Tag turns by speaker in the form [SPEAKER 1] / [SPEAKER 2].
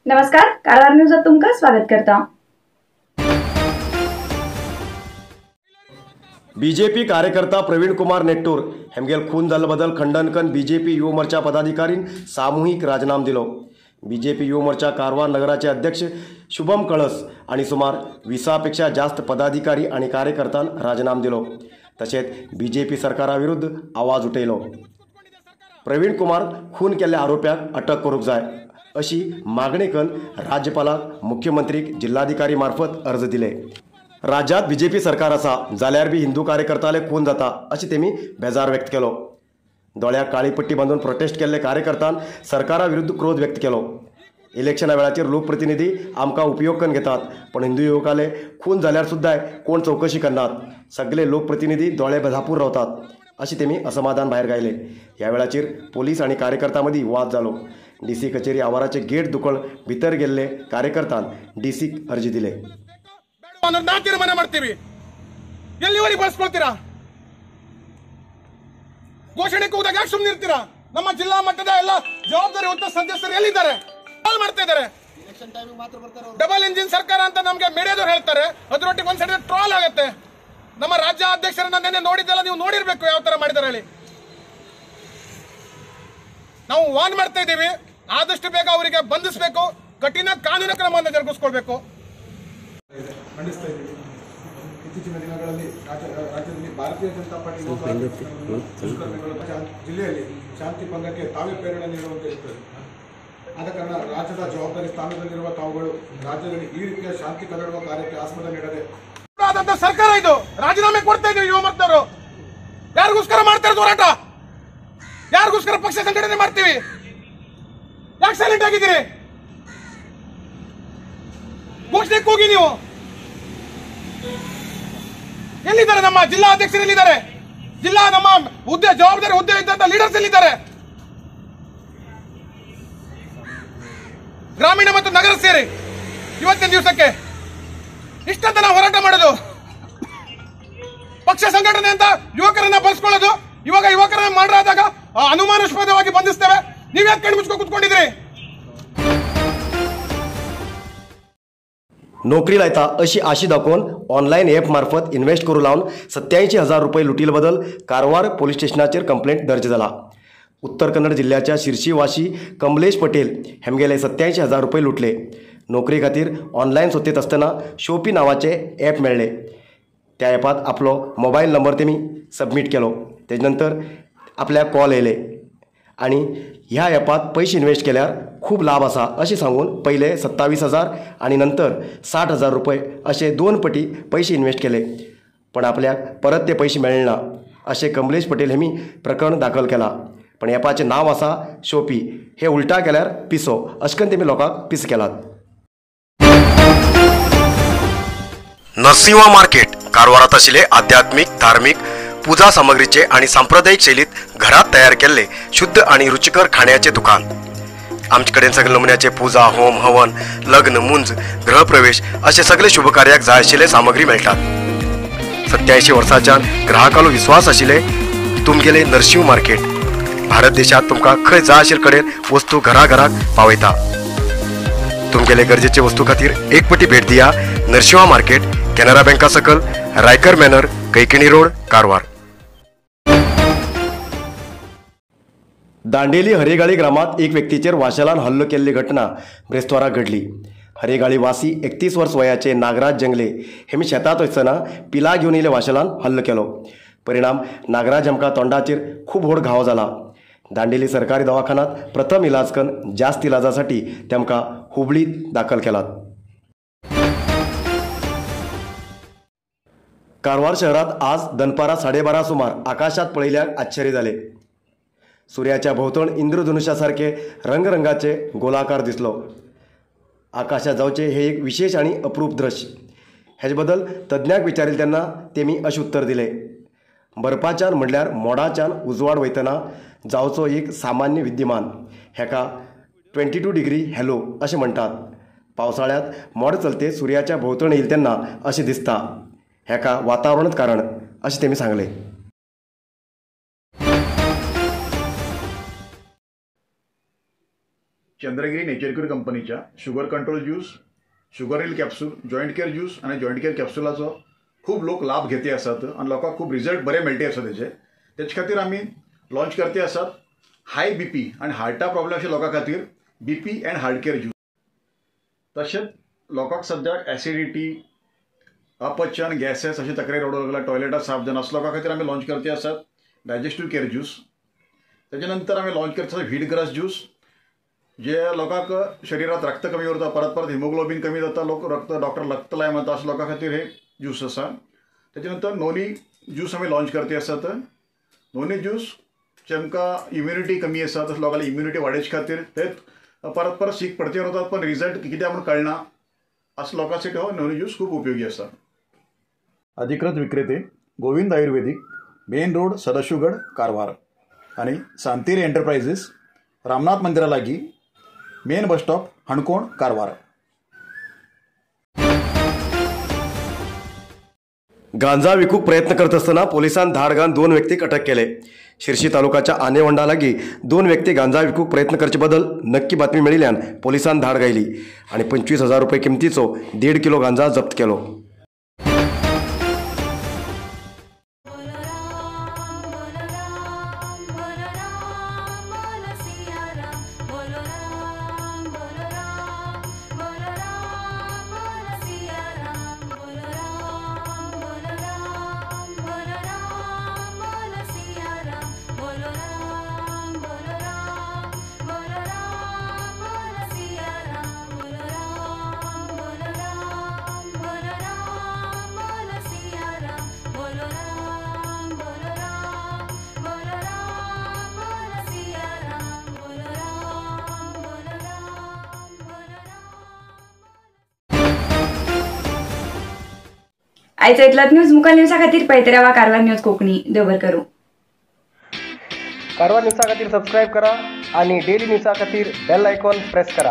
[SPEAKER 1] नमस्कार, कारवार न्यूजात तुमका स्वागत करता।
[SPEAKER 2] बीजेपी कार्यकर्ता प्रवीण कुमार नेट्टूर हेमगेल खून झाल्याबद्दल खंडन करून बीजेपी युवा मोर्चा पदाधिकारीन सामूहिक राजीनामा दिलो। बीजेपी युवा मोर्चा कारवार नगराचे अध्यक्ष शुभम कळस आणि सुमार 20पेक्षा जास्त पदाधिकारी आणि कार्यकर्त्यांनी राजीनामा दिलो। तसेच बीजेपी सरकाराविरुद्ध आवाज उठयलो। प्रवीण कुमार खून केल्ल्या आरोप्याक अटक करूक जाय अशी मागणी करून राज्यपालाक मुख्यमंत्री जिल्हाधिकारी मार्फत अर्ज दिले। राज्यात बीजेपी सरकार असा जाल्यार बी हिंदू कार्यकर्त्याले खून जाता अशी तेमी बेजार व्यक्त केलो। दोळ्याक काळी पट्टी बांधून प्रोटेस्ट केल्ले कार्यकर्त्यान सरकाराविरुद्ध क्रोध व्यक्त केलो। इलेक्शना वेळाचेर लोकप्रतिनिधी आमकां उपयोग करून घेतात, पण हिंदू युवकाले खून जाल्यार सुद्धा कोण चौकशी करनात। सगळे लोकप्रतिनिधी दोळे धापूर रावतात अशी तेमी असमाधान भायर गायले। ह्या वेळाचेर पोलीस आणि कार्यकर्त्यांमध्ये वाद जालो। डीसी कचेरी आवाराचे गेट दुखळ भितर गेल्ले कार्यकर्त्यान डीसीक अर्जी दिले।
[SPEAKER 3] ನಾವು ತೀರ್ಮಾನ ಮಾಡ್ತೀವಿ, ಎಲ್ಲಿವರೆಗೆ ಬಳಸ್ಕೊಳ್ತೀರಾ? ಘೋಷಣೆ ಕೂದಾಗ ಯಾಕೆ ಸುಮ್ಮನೆ ಇರ್ತೀರಾ? ನಮ್ಮ ಜಿಲ್ಲಾ ಮಟ್ಟದ ಎಲ್ಲ ಜವಾಬ್ದಾರಿ ಹೊತ್ತ ಸದಸ್ಯರು ಎಲ್ಲಿದ್ದಾರೆ? ಕಾಲ್ ಮಾಡ್ತಾ ಇದ್ದಾರೆ। ಡಬಲ್ ಇಂಜಿನ್ ಸರ್ಕಾರ ಅಂತ ನಮಗೆ ಮೀಡಿಯಾದವರು ಹೇಳ್ತಾರೆ, ಅದರೊಟ್ಟಿಗೆ ಒಂದ್ ಸೈಡ್ ಟ್ರೋಲ್ ಆಗುತ್ತೆ। ನಮ್ಮ ರಾಜ್ಯ ಅಧ್ಯಕ್ಷರನ್ನ ನೆನ್ನೆ ನೋಡಿದ್ದೆಲ್ಲ ನೀವು ನೋಡಿರ್ಬೇಕು ಯಾವ ತರ ಮಾಡಿದಾರೆ ಹೇಳಿ। ನಾವು ವಾರ್ನ್ ಮಾಡ್ತಾ ಇದ್ದೀವಿ, ಆದಷ್ಟು ಬೇಗ ಅವರಿಗೆ ಬಂಧಿಸಬೇಕು, ಕಠಿಣ ಕಾನೂನು ಕ್ರಮವನ್ನು ಜರುಗಿಸಿಕೊಳ್ಬೇಕು ಖಂಡಿಸ್ತಾ ಇದ್ದೀವಿ। ಇತ್ತೀಚಿನ ದಿನಗಳಲ್ಲಿ ರಾಜ್ಯದಲ್ಲಿ ಭಾರತೀಯ ಜನತಾ ಪಾರ್ಟಿ ಜಿಲ್ಲೆಯಲ್ಲಿ ಶಾಂತಿ ಭಂಗಕ್ಕೆ ತಾವೇ ಪ್ರೇರಣೆ ನೀಡುವಂತೆ ಇರುತ್ತದೆ। ಆದ ಕಾರಣ ರಾಜ್ಯದ ಜವಾಬ್ದಾರಿ ಸ್ಥಾನದಲ್ಲಿರುವ ತಾವುಗಳು ರಾಜ್ಯದಲ್ಲಿ ಈ ರೀತಿಯ ಶಾಂತಿ ಕದಡುವ ಕಾರ್ಯಕ್ಕೆ ಆಸ್ಪದ ನೀಡದೆ ಸರ್ಕಾರ ಇದು ರಾಜೀನಾಮೆ ಕೊಡ್ತಾ ಇದ್ದೀವಿ। ಯುವ ಮತದಾರರು ಯಾರಿಗೋಸ್ಕರ ಮಾಡ್ತಾ ಇರೋದು ಹೋರಾಟ? ಯಾರಿಗೋಸ್ಕರ ಪಕ್ಷ ಸಂಘಟನೆ ಮಾಡ್ತೀವಿ? ಯಾಕೆ ಸೈಲೆಂಟ್ ಆಗಿದ್ದೀರಿ? ಘೋಷಣೆ ಕೂಗಿ ನೀವು ಎಲ್ಲಿದ್ದಾರೆ? ನಮ್ಮ ಜಿಲ್ಲಾ ಅಧ್ಯಕ್ಷರು ಎಲ್ಲಿದ್ದಾರೆ? ಜಿಲ್ಲಾ ನಮ್ಮ ಹುದ್ದೆ ಜವಾಬ್ದಾರಿ ಹುದ್ದೆ ಇದ್ದಂತ ಲೀಡರ್ಸ್ ಎಲ್ಲಿದ್ದಾರೆ? ಗ್ರಾಮೀಣ ಮತ್ತು ನಗರ ಸೇರಿ ಇವತ್ತಿನ ದಿವಸಕ್ಕೆ ಇಷ್ಟಂತ ನಾವು ಹೋರಾಟ ಮಾಡೋದು, ಪಕ್ಷ ಸಂಘಟನೆ ಅಂತ ಯುವಕರನ್ನ ಬಳಸ್ಕೊಳ್ಳೋದು, ಇವಾಗ ಯುವಕರನ್ನ ಮಾಡರಾದಾಗ ಅನುಮಾನಾಸ್ಪದವಾಗಿ ಬಂಧಿಸ್ತೇವೆ। ನೀವ್ಯಾಕೆ ಕಣ್ಣು ಮುಚ್ಕೊಂಡು ಕೂತ್ಕೊಂಡಿದ್ರಿ?
[SPEAKER 2] नोकरी लायता अशी आशी दाखवून ऑनलाईन ॲप मार्फत इन्व्हेस्ट करू लावून 87,000 रुपये लुटिल्याबद्दल कारवार पोलीस स्टेशनाचेर कंप्लेंट दर्ज झाला। उत्तर कन्नड जिल्ह्याच्या शिरशी वाशी कमलेश पटेल हेमगेले 87,000 रुपये लुटले। नोकरी खातीर ऑनलाईन सोदत असताना शोपी नावाचे ॲप मेळ्ळे। त्या ॲपात आपलो मोबाईल नंबर तेमी सबमिट केलो। त्यानंतर आपल्याक कॉल येयले आणि ह्या ॲपात पैसे इन्व्हेस्ट केल्यार खूप लाभ असा असे सांगून पहिले 27,000 आणि नंतर 60,000 रुपये असे 2 पटी पैसे इन्व्हेस्ट केले, पण आपल्याक परत ते पैसे मेळले ना असे कमलेश पटेल हेमी प्रकरण दाखल केला। पण ॲपाचे नाव असा शोपी, हे उलटा केल्यार पिसो अशकन तेमी लोकांक पिस केलात। नरसिंह मार्केट कारवारात आशिल्ले आध्यात्मिक, धार्मिक, पूजा सामग्रीचे आणि सांप्रदायिक शैलीत घरात तयार केलेले शुद्ध आणि रुचिकर खाण्याचे दुकान। आमच्याकडे सगळे नमुन्याचे पूजा, होम, हवन, लग्न, मुंज, गृहप्रवेश असे सगळे शुभ कार्याक जाय आशिल्ले सामग्री मेळटात। 87 वर्सांच्या ग्राहकालो विश्वास आशिल्ले तुमगेले नरसिंह मार्केट। भारत देशात तुमका खंय जाय आशिल्ले कडेन वस्तू घराघराक पावयता। तुमगेले गरजेचे वस्तू खातीर एक पटी भेट दिया नरसिंह मार्केट, कॅनरा बँका सकल, रायकर मॅनर, कैकिणी रोड, कारवार। दांडेली हरेगाळी ग्रामात एक व्यक्तीचेर वाशेलान हल्लो केल्ली घटना ब्रेस्ताराक घडली। हरेगाळी वासी 31 वर्स वयाचे नागराज जंगले हेमी शेतात वयतना पिला घेवन येयले वाशेलान हल्लो केलो। परिणाम नागराज हेमका तोंडाचेर खूप व्हड घाव जाला। दांडेली सरकारी दवाखान्यात प्रथम इलाज करून जास्त इलाजासाठी तेमका हुबळीत दाखल केलात। कारवार शहरात आज दनपारा 12:30 सुमार आकाशात पळयल्याक आश्चर्य झाले। सूर्याच्या भोवतण इंद्रधनुष्यासारखे रंगरंगाचे गोलाकार दिसलो। आकाशात जावचे हे एक विशेष आणि अप्रूप दृश्य। हेबद्दल तज्ञाक विचारिले तेन्ना तेमी अशें उत्तर दिले, बर्फाच्यान म्हणल्यार मोडाच्यान उजवाड वयतना जावचो एक सामान्य विद्यमान, हेका 22 डिग्री हॅलो अशें म्हणटात। पावसाळ्यात मोड चलते सूर्याच्या भोवतण येयले तेन्ना अशें दिसता, हेका वातावरणच कारण अशें तेमी सांगले।
[SPEAKER 4] चंद्रगिरी नेचरक्यूर कंपनीच्या sugar control juice, sugar hill capsule, joint care juice आणि जॉईंट केअर कॅप्सूलाचो खूप लोक लाभ घेते असतात आणि लोकांक खूप रिझल्ट बरे मेळटे असतात त्याच्या खातीर आम्ही लॉन्च करते असतात हाय बीपी आणि हार्टा प्रॉब्लेम अशा लोकां खातीर BP and heart care juice. तशेंच लोकांक सद्याक ॲसिडिटी, अपचन, गॅसेस अशी तक्रारी रडू लागला, टॉयलेटात साफ जाणं असं लोकां खातीर आम्ही लॉन्च करते असतात डायजेस्टिव्ह केअर ज्यूस. त्याच्यानंतर आम्ही लॉन्च करता व्हीटग्रास ज्यूस, जे लोकांक शरीरात रक्त कमी उरता, परत परत हिमोग्लोबिन कमी जाता, डॉक्टर रक्त लाय म्हणता असं लोकां खातीर हे ज्यूस असा. त्याच्यानंतर नोनी ज्यूस आम्ही लॉन्च करते असतात. नोनी ज्यूस जेमकां इम्युनिटी कमी आसा तसं लोकांना इम्युनिटी वाडोवचे खातीर ते परत परत सीक पडते रावतात पण रिझल्ट कित्याक म्हणून कळना असं लोकांसाठी हो नोनी ज्यूस खूप उपयोगी आसा. अधिकृत विक्रेते गोविंद आयुर्वेदिक, मेन रोड, सदाशिवगड, कारवार आणि सांतेरी एंटरप्राइजेस, रामनाथ मंदिरा लागीं, मेन बस स्टॉप, हणकोण, कारवार.
[SPEAKER 2] गांजा विकूक प्रयत्न करत असताना पोलिसांनी धाड घालून 2 व्यक्तीक अटक केले. शिर्शी तालुक्याच्या आनेवंडा लागीं 2 व्यक्ती गांजा विकूक प्रयत्न करचे बद्दल नक्की बातमी मेळिल्ल्यान पोलिसांनी धाड घायली आणि 25,000 रुपये किमतीचो 1.5 किलो गांजा जप्त केलो.
[SPEAKER 1] आयचा इतलाच न्यूज मुखाल न्यूजा खातीर पळयत रावा कारवार न्यूज कोंकणी. देव बरें करूं.
[SPEAKER 5] कारवार न्यूजा खातीर सबस्क्राईब करा आणि डेली न्यूजा खातीर बेल आयकॉन प्रेस करा.